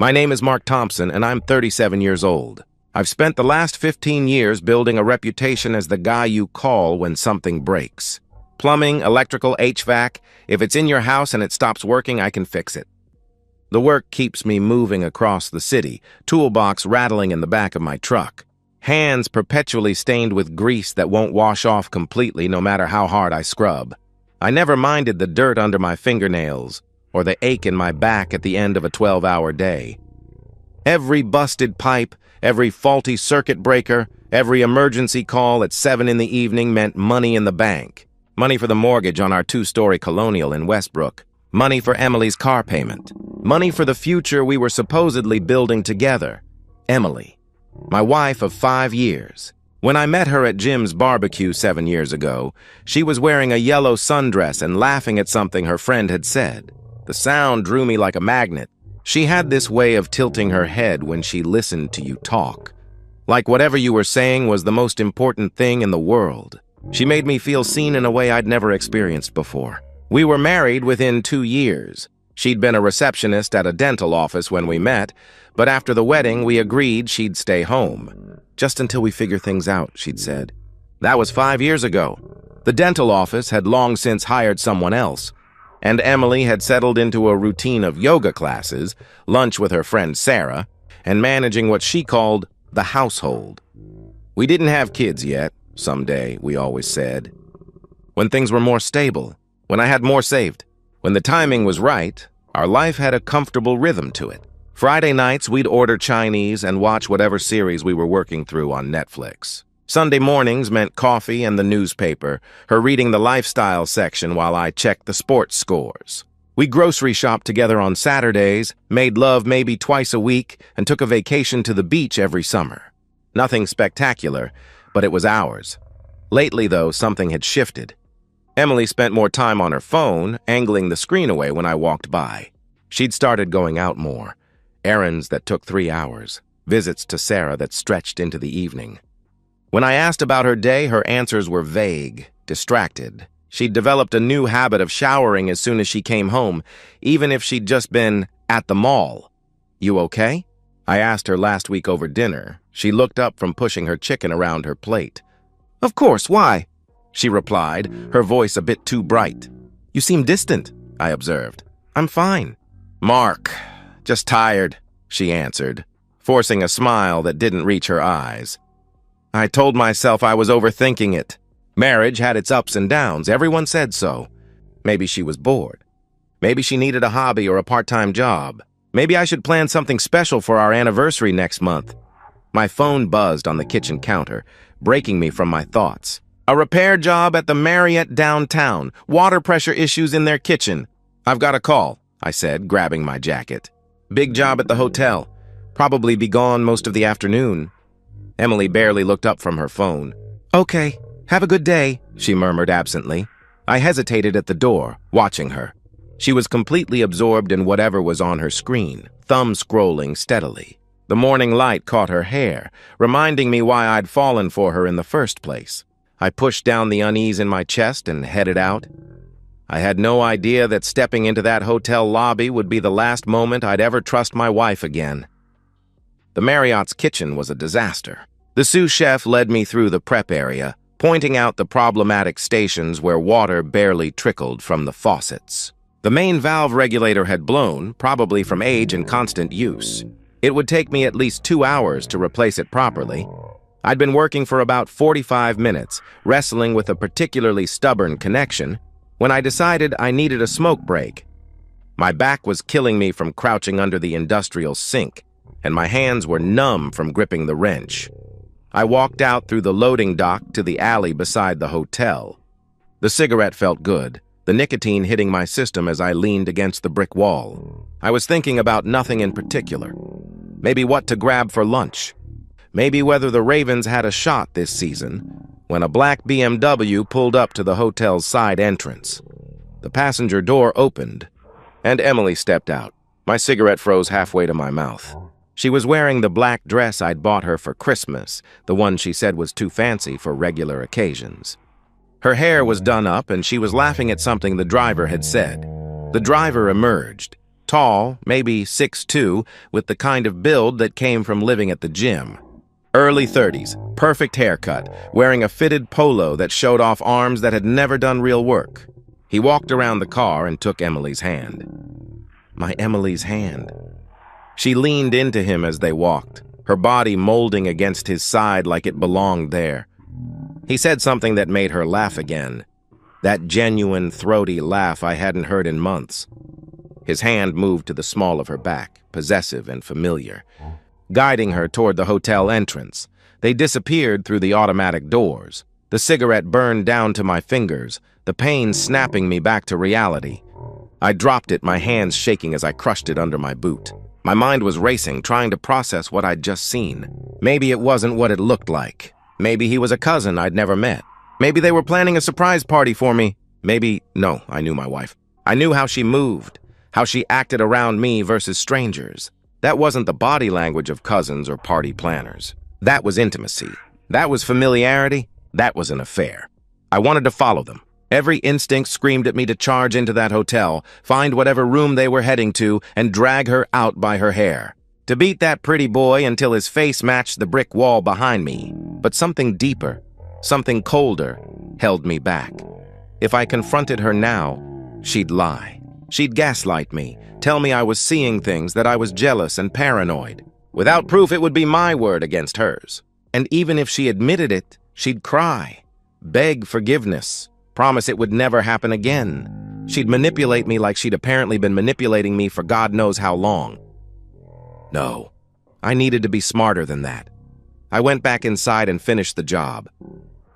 My name is Mark Thompson, and I'm 37 years old. I've spent the last 15 years building a reputation as the guy you call when something breaks. Plumbing, electrical, HVAC, if it's in your house and it stops working, I can fix it. The work keeps me moving across the city, toolbox rattling in the back of my truck. Hands perpetually stained with grease that won't wash off completely no matter how hard I scrub. I never minded the dirt under my fingernails or the ache in my back at the end of a 12-hour day. Every busted pipe, every faulty circuit breaker, every emergency call at 7 in the evening meant money in the bank. Money for the mortgage on our 2-story Colonial in Westbrook. Money for Emily's car payment. Money for the future we were supposedly building together. Emily, my wife of 5 years. When I met her at Jim's barbecue 7 years ago, she was wearing a yellow sundress and laughing at something her friend had said. The sound drew me like a magnet. She had this way of tilting her head when she listened to you talk. Like whatever you were saying was the most important thing in the world. She made me feel seen in a way I'd never experienced before. We were married within 2 years. She'd been a receptionist at a dental office when we met, but after the wedding, we agreed she'd stay home. Just until we figure things out, she'd said. That was 5 years ago. The dental office had long since hired someone else, and Emily had settled into a routine of yoga classes, lunch with her friend Sarah, and managing what she called the household. We didn't have kids yet, someday, we always said. When things were more stable, when I had more saved, when the timing was right, our life had a comfortable rhythm to it. Friday nights, we'd order Chinese and watch whatever series we were working through on Netflix. Sunday mornings meant coffee and the newspaper, her reading the lifestyle section while I checked the sports scores. We grocery shopped together on Saturdays, made love maybe twice a week, and took a vacation to the beach every summer. Nothing spectacular, but it was ours. Lately, though, something had shifted. Emily spent more time on her phone, angling the screen away when I walked by. She'd started going out more. Errands that took 3 hours. Visits to Sarah that stretched into the evening. When I asked about her day, her answers were vague, distracted. She'd developed a new habit of showering as soon as she came home, even if she'd just been at the mall. You okay? I asked her last week over dinner. She looked up from pushing her chicken around her plate. Of course, why? She replied, her voice a bit too bright. You seem distant, I observed. I'm fine. Mark, just tired, she answered, forcing a smile that didn't reach her eyes. I told myself I was overthinking it. Marriage had its ups and downs. Everyone said so. Maybe she was bored. Maybe she needed a hobby or a part-time job. Maybe I should plan something special for our anniversary next month. My phone buzzed on the kitchen counter, breaking me from my thoughts. A repair job at the Marriott downtown. Water pressure issues in their kitchen. I've got a call, I said, grabbing my jacket. Big job at the hotel. Probably be gone most of the afternoon. Emily barely looked up from her phone. Okay, have a good day, she murmured absently. I hesitated at the door, watching her. She was completely absorbed in whatever was on her screen, thumb scrolling steadily. The morning light caught her hair, reminding me why I'd fallen for her in the first place. I pushed down the unease in my chest and headed out. I had no idea that stepping into that hotel lobby would be the last moment I'd ever trust my wife again. The Marriott's kitchen was a disaster. The sous chef led me through the prep area, pointing out the problematic stations where water barely trickled from the faucets. The main valve regulator had blown, probably from age and constant use. It would take me at least 2 hours to replace it properly. I'd been working for about 45 minutes, wrestling with a particularly stubborn connection, when I decided I needed a smoke break. My back was killing me from crouching under the industrial sink, and my hands were numb from gripping the wrench. I walked out through the loading dock to the alley beside the hotel. The cigarette felt good, the nicotine hitting my system as I leaned against the brick wall. I was thinking about nothing in particular. Maybe what to grab for lunch. Maybe whether the Ravens had a shot this season, when a black BMW pulled up to the hotel's side entrance. The passenger door opened, and Emily stepped out. My cigarette froze halfway to my mouth. She was wearing the black dress I'd bought her for Christmas, the one she said was too fancy for regular occasions. Her hair was done up, and she was laughing at something the driver had said. The driver emerged. Tall, maybe 6'2", with the kind of build that came from living at the gym. Early 30s, perfect haircut, wearing a fitted polo that showed off arms that had never done real work. He walked around the car and took Emily's hand. My Emily's hand. She leaned into him as they walked, her body molding against his side like it belonged there. He said something that made her laugh again. That genuine, throaty laugh I hadn't heard in months. His hand moved to the small of her back, possessive and familiar, guiding her toward the hotel entrance. They disappeared through the automatic doors. The cigarette burned down to my fingers, the pain snapping me back to reality. I dropped it, my hands shaking as I crushed it under my boot. My mind was racing, trying to process what I'd just seen. Maybe it wasn't what it looked like. Maybe he was a cousin I'd never met. Maybe they were planning a surprise party for me. No, I knew my wife. I knew how she moved, how she acted around me versus strangers. That wasn't the body language of cousins or party planners. That was intimacy. That was familiarity. That was an affair. I wanted to follow them. Every instinct screamed at me to charge into that hotel, find whatever room they were heading to, and drag her out by her hair. To beat that pretty boy until his face matched the brick wall behind me. But something deeper, something colder, held me back. If I confronted her now, she'd lie. She'd gaslight me, tell me I was seeing things, that I was jealous and paranoid. Without proof, it would be my word against hers. And even if she admitted it, she'd cry, beg forgiveness, promise it would never happen again. She'd manipulate me like she'd apparently been manipulating me for God knows how long. No, I needed to be smarter than that. I went back inside and finished the job.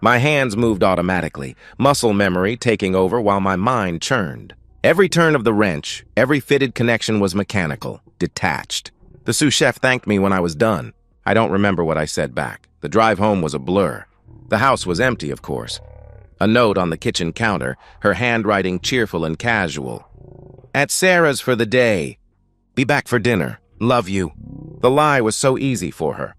My hands moved automatically, muscle memory taking over while my mind churned. Every turn of the wrench, every fitted connection was mechanical, detached. The sous chef thanked me when I was done. I don't remember what I said back. The drive home was a blur. The house was empty, of course. A note on the kitchen counter, her handwriting cheerful and casual. At Sarah's for the day. Be back for dinner. Love you. The lie was so easy for her.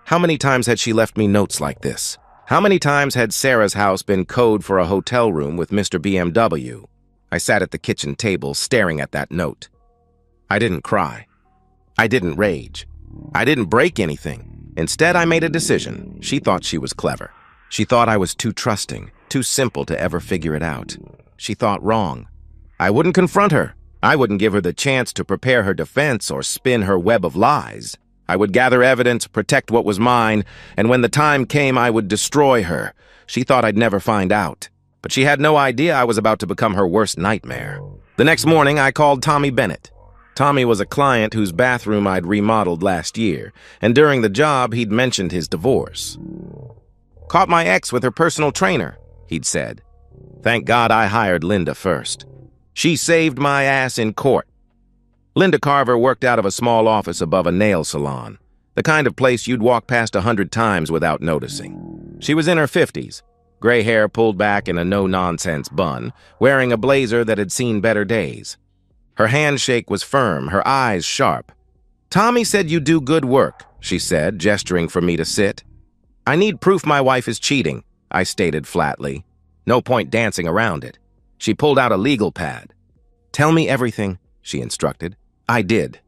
How many times had she left me notes like this? How many times had Sarah's house been code for a hotel room with Mr. BMW? I sat at the kitchen table staring at that note. I didn't cry. I didn't rage. I didn't break anything. Instead, I made a decision. She thought she was clever. She thought I was too trusting, too simple to ever figure it out. She thought wrong. I wouldn't confront her. I wouldn't give her the chance to prepare her defense or spin her web of lies. I would gather evidence, protect what was mine, and when the time came, I would destroy her. She thought I'd never find out. But she had no idea I was about to become her worst nightmare. The next morning, I called Tommy Bennett. Tommy was a client whose bathroom I'd remodeled last year, and during the job, he'd mentioned his divorce. Caught my ex with her personal trainer, he'd said. Thank God I hired Linda first. She saved my ass in court. Linda Carver worked out of a small office above a nail salon, the kind of place you'd walk past 100 times without noticing. She was in her 50s, gray hair pulled back in a no-nonsense bun, wearing a blazer that had seen better days. Her handshake was firm, her eyes sharp. Tommy said you do good work, she said, gesturing for me to sit. I need proof my wife is cheating, I stated flatly. No point dancing around it. She pulled out a legal pad. Tell me everything, she instructed. I did.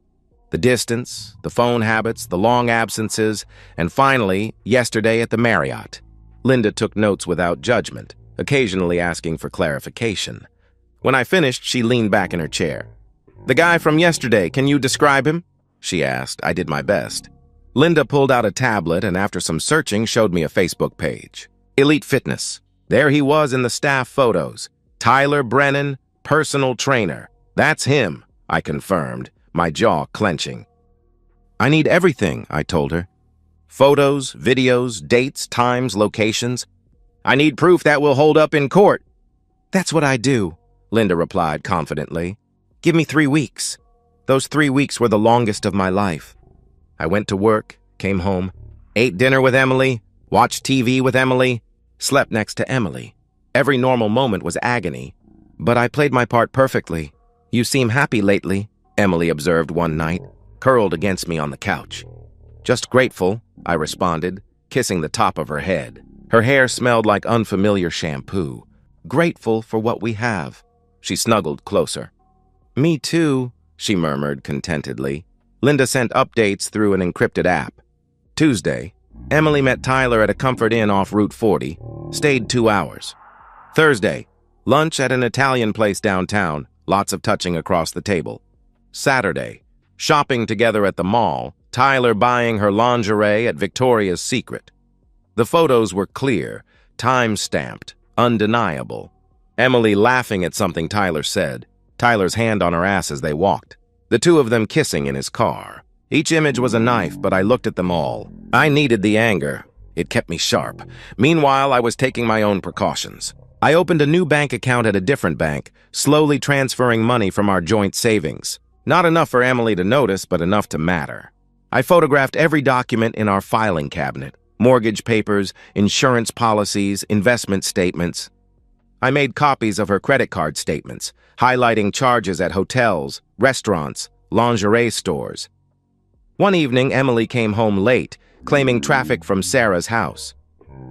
The distance, the phone habits, the long absences, and finally, yesterday at the Marriott. Linda took notes without judgment, occasionally asking for clarification. When I finished, she leaned back in her chair. The guy from yesterday, can you describe him? She asked. I did my best. Linda pulled out a tablet and after some searching showed me a Facebook page. Elite Fitness. There he was in the staff photos. Tyler Brennan, personal trainer. That's him, I confirmed, my jaw clenching. I need everything, I told her. Photos, videos, dates, times, locations. I need proof that will hold up in court. That's what I do, Linda replied confidently. Give me 3 weeks. Those 3 weeks were the longest of my life. I went to work, came home, ate dinner with Emily, watched TV with Emily, slept next to Emily. Every normal moment was agony, but I played my part perfectly. You seem happy lately, Emily observed one night, curled against me on the couch. Just grateful, I responded, kissing the top of her head. Her hair smelled like unfamiliar shampoo. Grateful for what we have. She snuggled closer. Me too, she murmured contentedly. Linda sent updates through an encrypted app. Tuesday, Emily met Tyler at a Comfort Inn off Route 40, stayed 2 hours. Thursday, lunch at an Italian place downtown, lots of touching across the table. Saturday, shopping together at the mall, Tyler buying her lingerie at Victoria's Secret. The photos were clear, time-stamped, undeniable. Emily laughing at something Tyler said, Tyler's hand on her ass as they walked. The two of them kissing in his car. Each image was a knife, but I looked at them all. I needed the anger. It kept me sharp. Meanwhile, I was taking my own precautions. I opened a new bank account at a different bank, slowly transferring money from our joint savings. Not enough for Emily to notice, but enough to matter. I photographed every document in our filing cabinet. Mortgage papers, insurance policies, investment statements. I made copies of her credit card statements, highlighting charges at hotels, restaurants, lingerie stores. One evening, Emily came home late, claiming traffic from Sarah's house.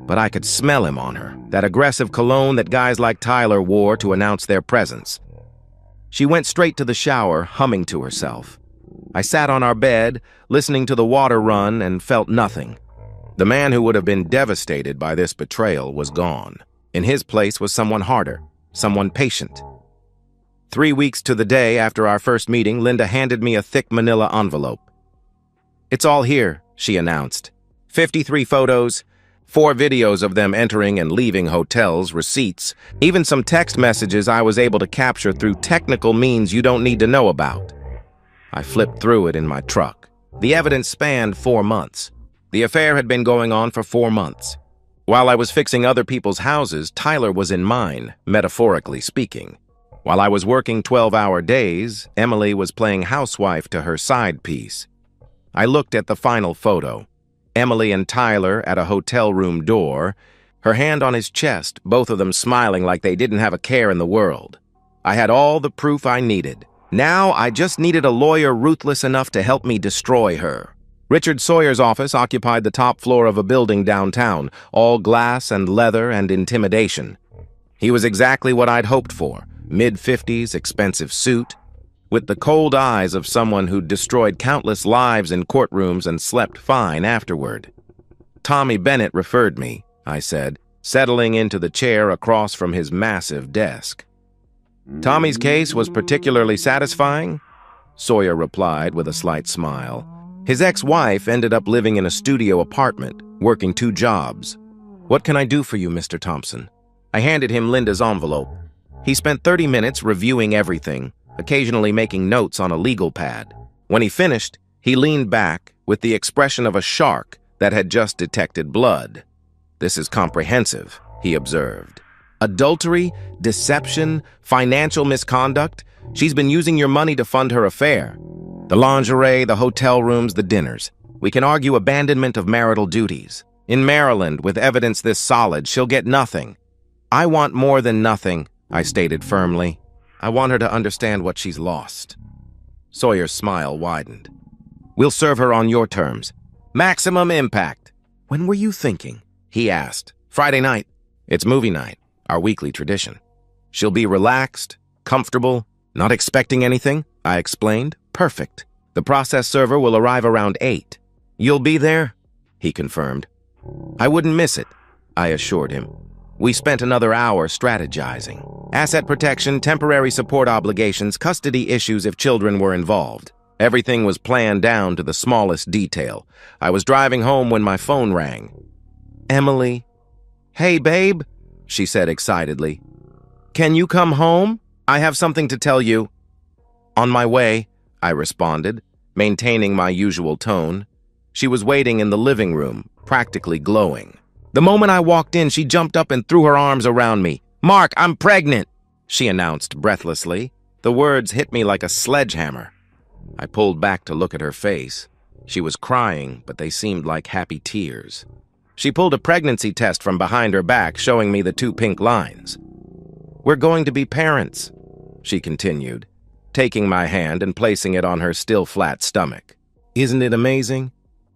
But I could smell him on her, that aggressive cologne that guys like Tyler wore to announce their presence. She went straight to the shower, humming to herself. I sat on our bed, listening to the water run, and felt nothing. The man who would have been devastated by this betrayal was gone. In his place was someone harder, someone patient. 3 weeks to the day after our first meeting, Linda handed me a thick manila envelope. "It's all here," she announced. 53 photos, 4 videos of them entering and leaving hotels, receipts, even some text messages I was able to capture through technical means you don't need to know about. I flipped through it in my truck. The evidence spanned 4 months. The affair had been going on for 4 months. While I was fixing other people's houses, Tyler was in mine, metaphorically speaking. While I was working 12-hour days, Emily was playing housewife to her side piece. I looked at the final photo. Emily and Tyler at a hotel room door, her hand on his chest, both of them smiling like they didn't have a care in the world. I had all the proof I needed. Now I just needed a lawyer ruthless enough to help me destroy her. Richard Sawyer's office occupied the top floor of a building downtown, all glass and leather and intimidation. He was exactly what I'd hoped for, mid-50s, expensive suit, with the cold eyes of someone who'd destroyed countless lives in courtrooms and slept fine afterward. "Tommy Bennett referred me," I said, settling into the chair across from his massive desk. "Tommy's case was particularly satisfying?" Sawyer replied with a slight smile. His ex-wife ended up living in a studio apartment, working 2 jobs. "What can I do for you, Mr. Thompson?" I handed him Linda's envelope. He spent 30 minutes reviewing everything, occasionally making notes on a legal pad. When he finished, he leaned back with the expression of a shark that had just detected blood. "This is comprehensive," he observed. "Adultery, deception, financial misconduct. She's been using your money to fund her affair. The lingerie, the hotel rooms, the dinners. We can argue abandonment of marital duties. In Maryland, with evidence this solid, she'll get nothing." "I want more than nothing," I stated firmly. "I want her to understand what she's lost." Sawyer's smile widened. "We'll serve her on your terms. Maximum impact." "When were you thinking?" he asked. "Friday night. It's movie night, our weekly tradition. She'll be relaxed, comfortable, not expecting anything," I explained. "Perfect. The process server will arrive around 8. "You'll be there?" he confirmed. "I wouldn't miss it," I assured him. We spent another hour strategizing. Asset protection, temporary support obligations, custody issues if children were involved. Everything was planned down to the smallest detail. I was driving home when my phone rang. "Emily." "Hey, babe," she said excitedly. "Can you come home? I have something to tell you." "On my way," I responded, maintaining my usual tone. She was waiting in the living room, practically glowing. The moment I walked in, she jumped up and threw her arms around me. "Mark, I'm pregnant," she announced breathlessly. The words hit me like a sledgehammer. I pulled back to look at her face. She was crying, but they seemed like happy tears. She pulled a pregnancy test from behind her back, showing me the 2 pink lines. "We're going to be parents," she continued, taking my hand and placing it on her still flat stomach. "Isn't it amazing?"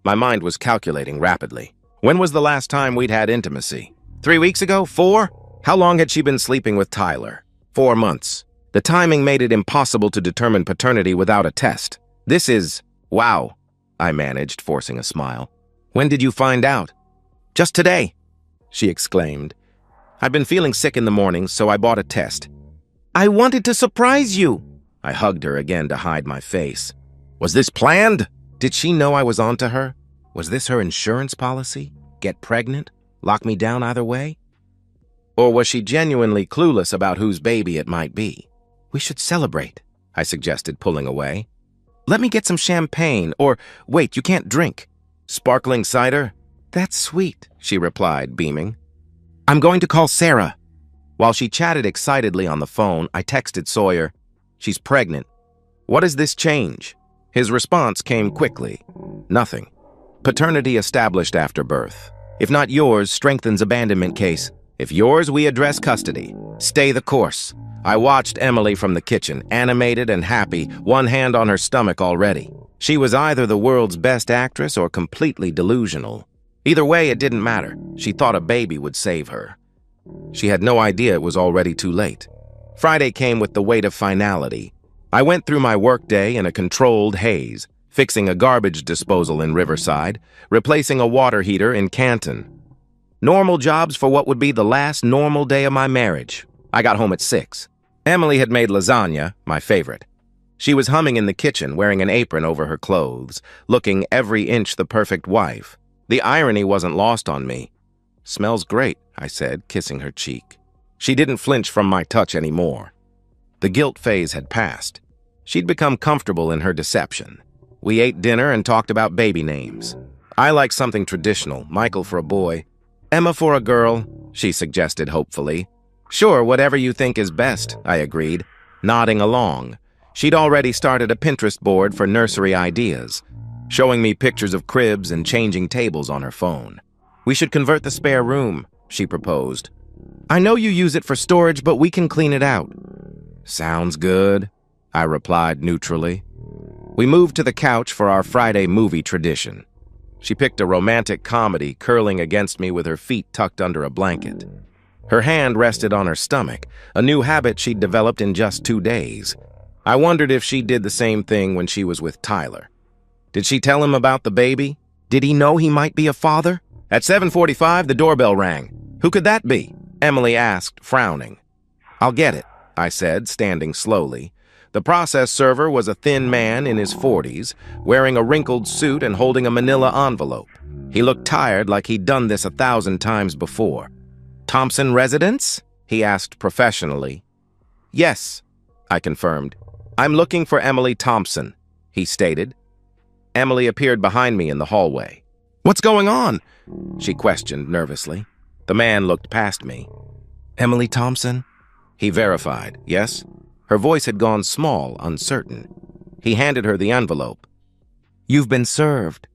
My mind was calculating rapidly. When was the last time we'd had intimacy? 3 weeks ago? 4? How long had she been sleeping with Tyler? 4 months. The timing made it impossible to determine paternity without a test. This is... wow, I managed, forcing a smile. When did you find out? Just today, she exclaimed. I've been feeling sick in the mornings, so I bought a test. I wanted to surprise you. I hugged her again to hide my face. Was this planned? Did she know I was onto her? Was this her insurance policy? Get pregnant? Lock me down either way? Or was she genuinely clueless about whose baby it might be? We should celebrate, I suggested, pulling away. Let me get some champagne, or wait, you can't drink. Sparkling cider? That's sweet, she replied, beaming. I'm going to call Sarah. While she chatted excitedly on the phone, I texted Sawyer. She's pregnant. What is this change? His response came quickly. Nothing. Paternity established after birth. If not yours, strengthens abandonment case. If yours, we address custody. Stay the course. I watched Emily from the kitchen, animated and happy, one hand on her stomach already. She was either the world's best actress or completely delusional. Either way, it didn't matter. She thought a baby would save her. She had no idea it was already too late. Friday came with the weight of finality. I went through my workday in a controlled haze, fixing a garbage disposal in Riverside, replacing a water heater in Canton. Normal jobs for what would be the last normal day of my marriage. I got home at 6. Emily had made lasagna, my favorite. She was humming in the kitchen, wearing an apron over her clothes, looking every inch the perfect wife. The irony wasn't lost on me. Smells great, I said, kissing her cheek. She didn't flinch from my touch anymore. The guilt phase had passed. She'd become comfortable in her deception. We ate dinner and talked about baby names. I like something traditional, Michael for a boy. Emma for a girl, she suggested hopefully. Sure, whatever you think is best, I agreed, nodding along. She'd already started a Pinterest board for nursery ideas, showing me pictures of cribs and changing tables on her phone. We should convert the spare room, she proposed. I know you use it for storage, but we can clean it out. Sounds good, I replied neutrally. We moved to the couch for our Friday movie tradition. She picked a romantic comedy, curling against me with her feet tucked under a blanket. Her hand rested on her stomach, a new habit she'd developed in just 2 days. I wondered if she did the same thing when she was with Tyler. Did she tell him about the baby? Did he know he might be a father? At 7:45, the doorbell rang. Who could that be? Emily asked, frowning. I'll get it, I said, standing slowly. The process server was a thin man in his 40s, wearing a wrinkled suit and holding a manila envelope. He looked tired, like he'd done this 1,000 times before. Thompson residence? He asked professionally. Yes, I confirmed. I'm looking for Emily Thompson, he stated. Emily appeared behind me in the hallway. What's going on? She questioned nervously. The man looked past me. Emily Thompson? He verified, yes? Her voice had gone small, uncertain. He handed her the envelope. You've been served.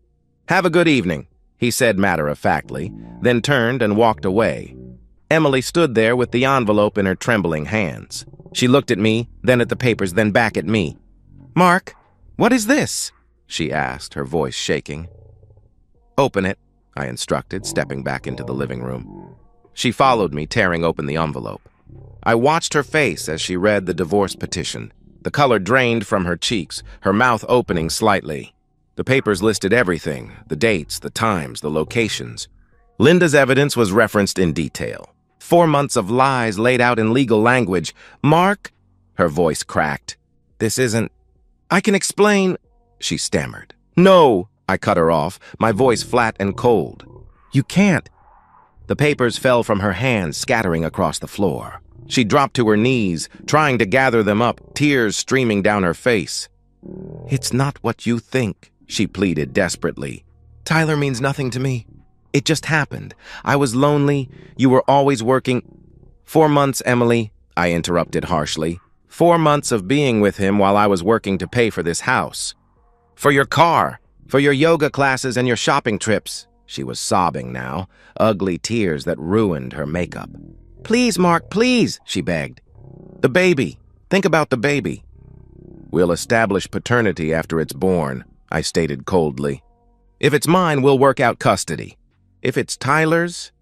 Have a good evening, he said matter-of-factly, then turned and walked away. Emily stood there with the envelope in her trembling hands. She looked at me, then at the papers, then back at me. Mark, what is this? She asked, her voice shaking. Open it, I instructed, stepping back into the living room. She followed me, tearing open the envelope. I watched her face as she read the divorce petition. The color drained from her cheeks, her mouth opening slightly. The papers listed everything, the dates, the times, the locations. Linda's evidence was referenced in detail. 4 months of lies laid out in legal language. Mark, her voice cracked. This isn't... I can explain, she stammered. No, I cut her off, my voice flat and cold. You can't. The papers fell from her hands, scattering across the floor. She dropped to her knees, trying to gather them up, tears streaming down her face. It's not what you think, she pleaded desperately. Tyler means nothing to me. It just happened. I was lonely. You were always working. 4 months, Emily, I interrupted harshly. 4 months of being with him while I was working to pay for this house. For your car, for your yoga classes and your shopping trips. She was sobbing now, ugly tears that ruined her makeup. Please, Mark, please, she begged. The baby. Think about the baby. We'll establish paternity after it's born, I stated coldly. If it's mine, we'll work out custody. If it's Tyler's,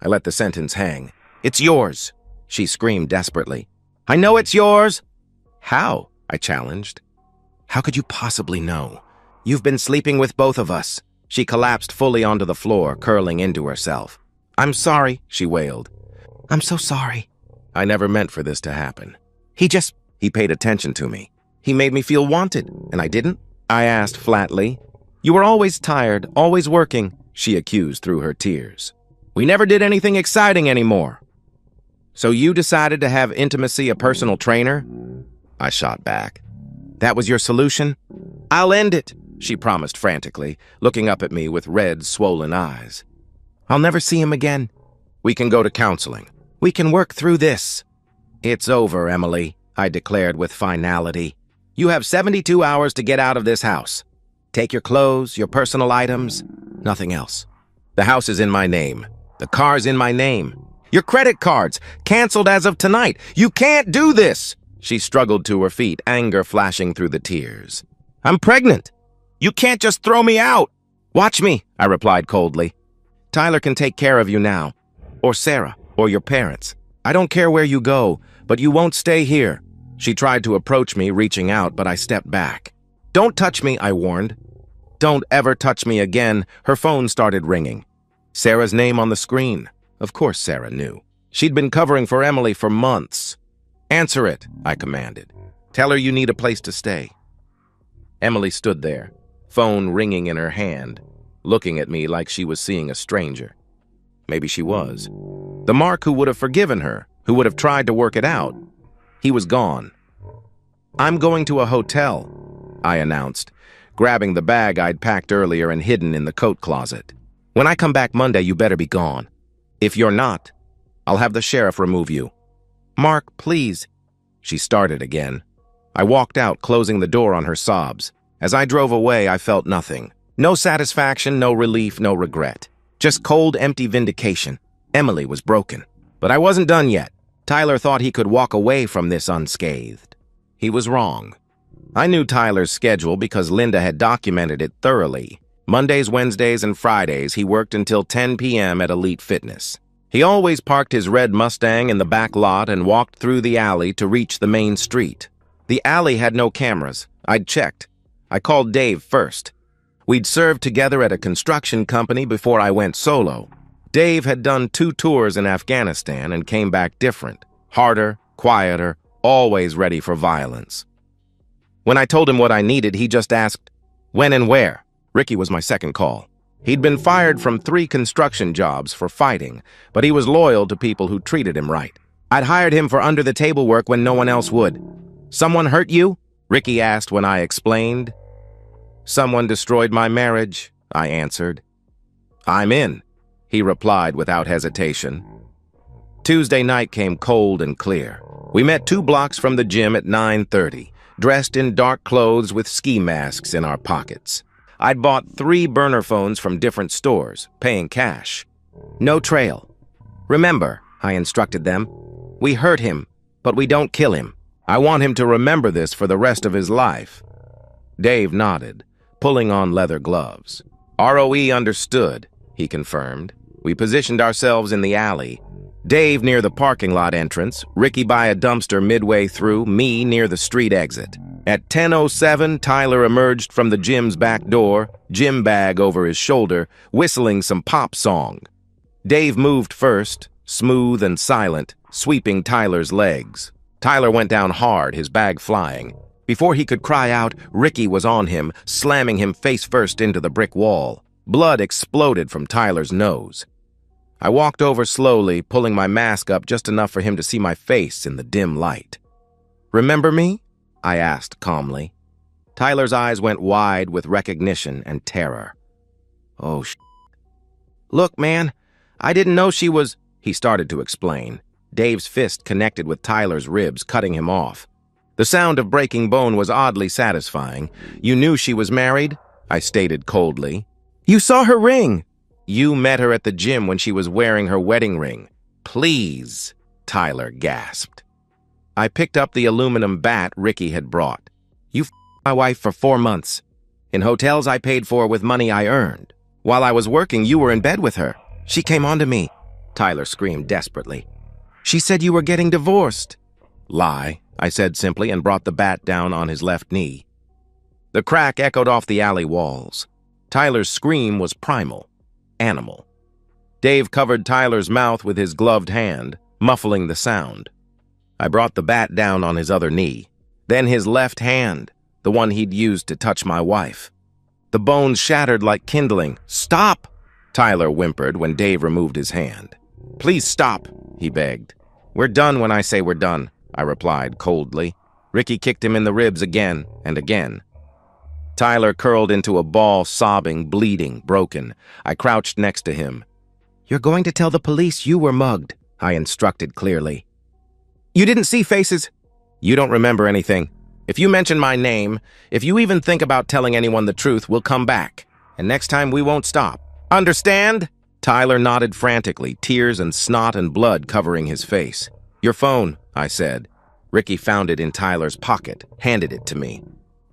I let the sentence hang. It's yours, she screamed desperately. I know it's yours. How? I challenged. How could you possibly know? You've been sleeping with both of us. She collapsed fully onto the floor, curling into herself. I'm sorry, she wailed. I'm so sorry. I never meant for this to happen. He paid attention to me. He made me feel wanted, and I didn't? I asked flatly. You were always tired, always working, she accused through her tears. We never did anything exciting anymore. So you decided to have intimacy a personal trainer? I shot back. That was your solution? I'll end it, she promised frantically, looking up at me with red, swollen eyes. I'll never see him again. We can go to counseling. We can work through this. It's over, Emily, I declared with finality. You have 72 hours to get out of this house. Take your clothes, your personal items, nothing else. The house is in my name. The car's in my name. Your credit cards, canceled as of tonight. You can't do this! She struggled to her feet, anger flashing through the tears. I'm pregnant. You can't just throw me out. Watch me, I replied coldly. Tyler can take care of you now. Or Sarah, or your parents. I don't care where you go, but you won't stay here. She tried to approach me, reaching out, but I stepped back. Don't touch me, I warned. Don't ever touch me again. Her phone started ringing. Sarah's name on the screen. Of course Sarah knew. She'd been covering for Emily for months. Answer it, I commanded. Tell her you need a place to stay. Emily stood there, phone ringing in her hand, looking at me like she was seeing a stranger. Maybe she was. The Mark who would have forgiven her, who would have tried to work it out, he was gone. I'm going to a hotel, I announced, grabbing the bag I'd packed earlier and hidden in the coat closet. When I come back Monday, you better be gone. If you're not, I'll have the sheriff remove you. Mark, please. She started again. I walked out, closing the door on her sobs. As I drove away, I felt nothing. No satisfaction, no relief, no regret. Just cold, empty vindication. Emily was broken. But I wasn't done yet. Tyler thought he could walk away from this unscathed. He was wrong. I knew Tyler's schedule because Linda had documented it thoroughly. Mondays, Wednesdays, and Fridays, he worked until 10 p.m. at Elite Fitness. He always parked his red Mustang in the back lot and walked through the alley to reach the main street. The alley had no cameras. I'd checked. I called Dave first. We'd served together at a construction company before I went solo. Dave had done 2 tours in Afghanistan and came back different. Harder, quieter, always ready for violence. When I told him what I needed, he just asked, when and where? Ricky was my second call. He'd been fired from 3 construction jobs for fighting, but he was loyal to people who treated him right. I'd hired him for under-the-table work when no one else would. Someone hurt you? Ricky asked when I explained. Someone destroyed my marriage, I answered. I'm in, he replied without hesitation. Tuesday night came cold and clear. We met 2 blocks from the gym at 9:30, dressed in dark clothes with ski masks in our pockets. I'd bought 3 burner phones from different stores, paying cash. No trail. Remember, I instructed them, we hurt him, but we don't kill him. I want him to remember this for the rest of his life. Dave nodded, pulling on leather gloves. ROE understood, he confirmed. We positioned ourselves in the alley. Dave near the parking lot entrance, Ricky by a dumpster midway through, me near the street exit. At 10:07, Tyler emerged from the gym's back door, gym bag over his shoulder, whistling some pop song. Dave moved first, smooth and silent, sweeping Tyler's legs. Tyler went down hard, his bag flying. Before he could cry out, Ricky was on him, slamming him face first into the brick wall. Blood exploded from Tyler's nose. I walked over slowly, pulling my mask up just enough for him to see my face in the dim light. Remember me? I asked calmly. Tyler's eyes went wide with recognition and terror. Oh, Look, man, I didn't know she was... He started to explain. Dave's fist connected with Tyler's ribs, cutting him off. The sound of breaking bone was oddly satisfying. You knew she was married? I stated coldly. You saw her ring. You met her at the gym when she was wearing her wedding ring. Please, Tyler gasped. I picked up the aluminum bat Ricky had brought. You f***ed my wife for 4 months. In hotels I paid for with money I earned. While I was working, you were in bed with her. She came on to me. Tyler screamed desperately. She said you were getting divorced. Lie, I said simply and brought the bat down on his left knee. The crack echoed off the alley walls. Tyler's scream was primal, animal. Dave covered Tyler's mouth with his gloved hand, muffling the sound. I brought the bat down on his other knee, then his left hand, the one he'd used to touch my wife. The bones shattered like kindling. "Stop!" Tyler whimpered when Dave removed his hand. "Please stop," he begged. "We're done when I say we're done," I replied coldly. Ricky kicked him in the ribs again and again. Tyler curled into a ball, sobbing, bleeding, broken. I crouched next to him. "You're going to tell the police you were mugged," I instructed clearly. "You didn't see faces?" "You don't remember anything. If you mention my name, if you even think about telling anyone the truth, we'll come back. And next time we won't stop. Understand?" Tyler nodded frantically, tears and snot and blood covering his face. "Your phone," I said. Ricky found it in Tyler's pocket, handed it to me.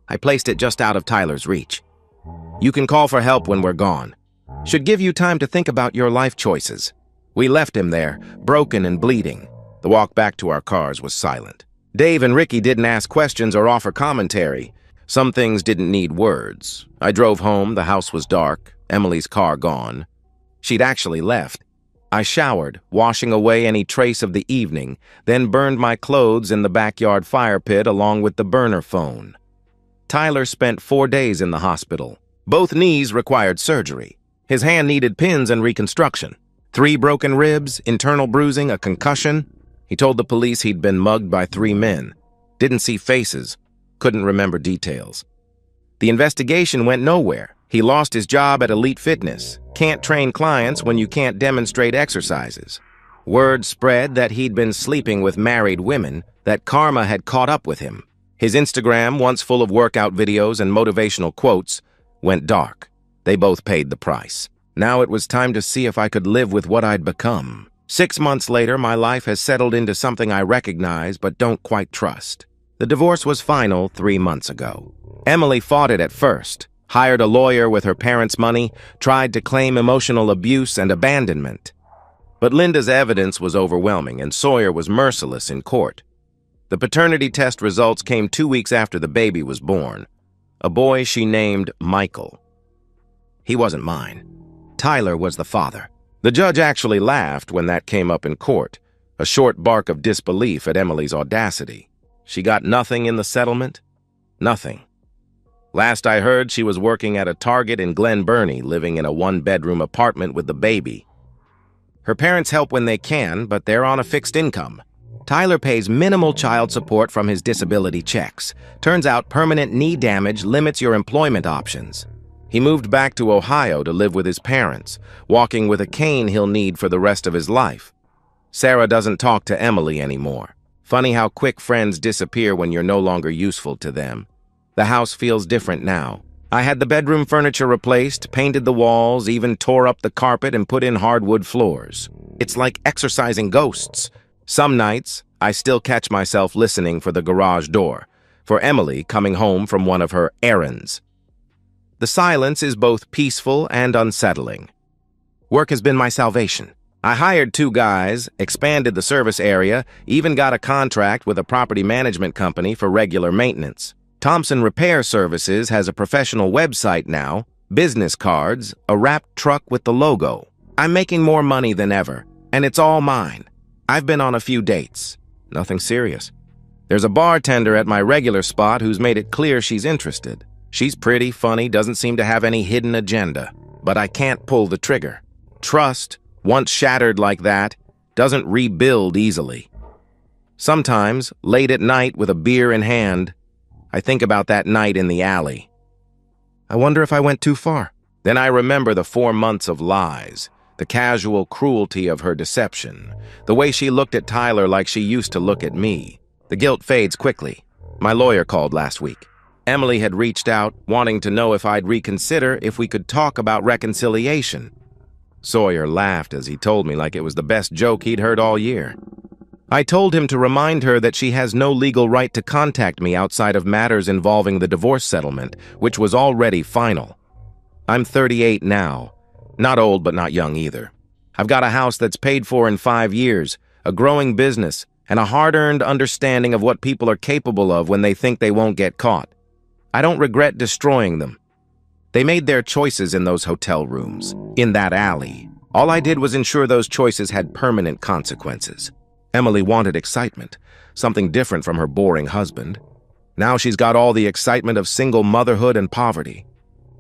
I placed it just out of Tyler's reach. "You can call for help when we're gone. Should give you time to think about your life choices." We left him there, broken and bleeding. The walk back to our cars was silent. Dave and Ricky didn't ask questions or offer commentary. Some things didn't need words. I drove home, the house was dark, Emily's car gone. She'd actually left. I showered, washing away any trace of the evening, then burned my clothes in the backyard fire pit along with the burner phone. Tyler spent 4 days in the hospital. Both knees required surgery. His hand needed pins and reconstruction. 3 broken ribs, internal bruising, a concussion. He told the police he'd been mugged by 3 men. Didn't see faces. Couldn't remember details. The investigation went nowhere. He lost his job at Elite Fitness. Can't train clients when you can't demonstrate exercises. Word spread that he'd been sleeping with married women, that karma had caught up with him. His Instagram, once full of workout videos and motivational quotes, went dark. They both paid the price. Now it was time to see if I could live with what I'd become. 6 months later, my life has settled into something I recognize but don't quite trust. The divorce was final 3 months ago. Emily fought it at first, hired a lawyer with her parents' money, tried to claim emotional abuse and abandonment. But Linda's evidence was overwhelming, and Sawyer was merciless in court. The paternity test results came 2 weeks after the baby was born, a boy she named Michael. He wasn't mine. Tyler was the father. The judge actually laughed when that came up in court, a short bark of disbelief at Emily's audacity. She got nothing in the settlement? Nothing. Last I heard, she was working at a Target in Glen Burnie, living in a 1-bedroom apartment with the baby. Her parents help when they can, but they're on a fixed income. Tyler pays minimal child support from his disability checks. Turns out permanent knee damage limits your employment options. He moved back to Ohio to live with his parents, walking with a cane he'll need for the rest of his life. Sarah doesn't talk to Emily anymore. Funny how quick friends disappear when you're no longer useful to them. The house feels different now. I had the bedroom furniture replaced, painted the walls, even tore up the carpet and put in hardwood floors. It's like exorcising ghosts. Some nights, I still catch myself listening for the garage door, for Emily coming home from one of her errands. The silence is both peaceful and unsettling. Work has been my salvation. I hired 2 guys, expanded the service area, even got a contract with a property management company for regular maintenance. Thompson Repair Services has a professional website now, business cards, a wrapped truck with the logo. I'm making more money than ever, and it's all mine. I've been on a few dates. Nothing serious. There's a bartender at my regular spot who's made it clear she's interested. She's pretty, funny, doesn't seem to have any hidden agenda. But I can't pull the trigger. Trust, once shattered like that, doesn't rebuild easily. Sometimes, late at night with a beer in hand, I think about that night in the alley. I wonder if I went too far. Then I remember the 4 months of lies, the casual cruelty of her deception, the way she looked at Tyler like she used to look at me. The guilt fades quickly. My lawyer called last week. Emily had reached out, wanting to know if I'd reconsider if we could talk about reconciliation. Sawyer laughed as he told me like it was the best joke he'd heard all year. I told him to remind her that she has no legal right to contact me outside of matters involving the divorce settlement, which was already final. I'm 38 now. Not old, but not young either. I've got a house that's paid for in 5 years, a growing business, and a hard-earned understanding of what people are capable of when they think they won't get caught. I don't regret destroying them. They made their choices in those hotel rooms, in that alley. All I did was ensure those choices had permanent consequences. Emily wanted excitement, something different from her boring husband. Now she's got all the excitement of single motherhood and poverty.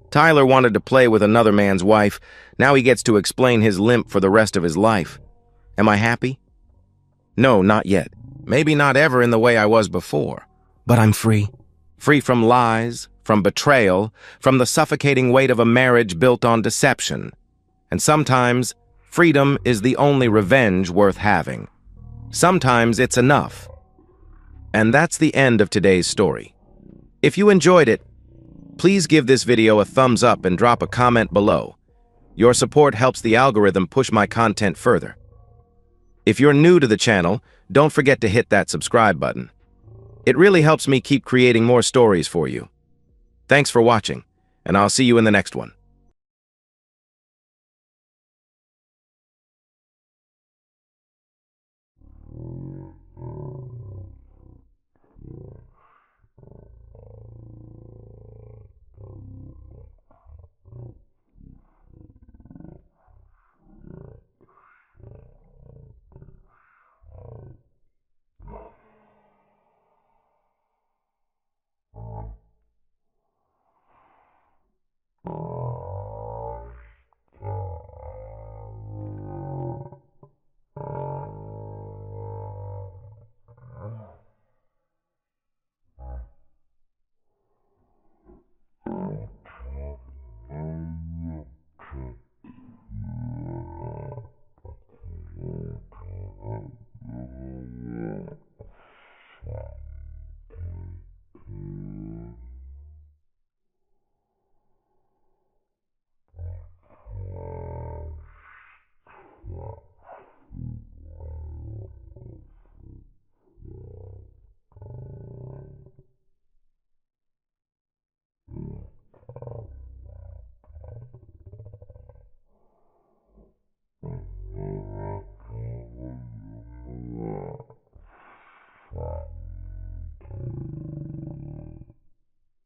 Tyler wanted to play with another man's wife. Now he gets to explain his limp for the rest of his life. Am I happy? No, not yet. Maybe not ever in the way I was before. But I'm free. Free from lies, from betrayal, from the suffocating weight of a marriage built on deception. And sometimes, freedom is the only revenge worth having. Sometimes it's enough. And that's the end of today's story. If you enjoyed it, please give this video a thumbs up and drop a comment below. Your support helps the algorithm push my content further. If you're new to the channel, don't forget to hit that subscribe button. It really helps me keep creating more stories for you. Thanks for watching, and I'll see you in the next one.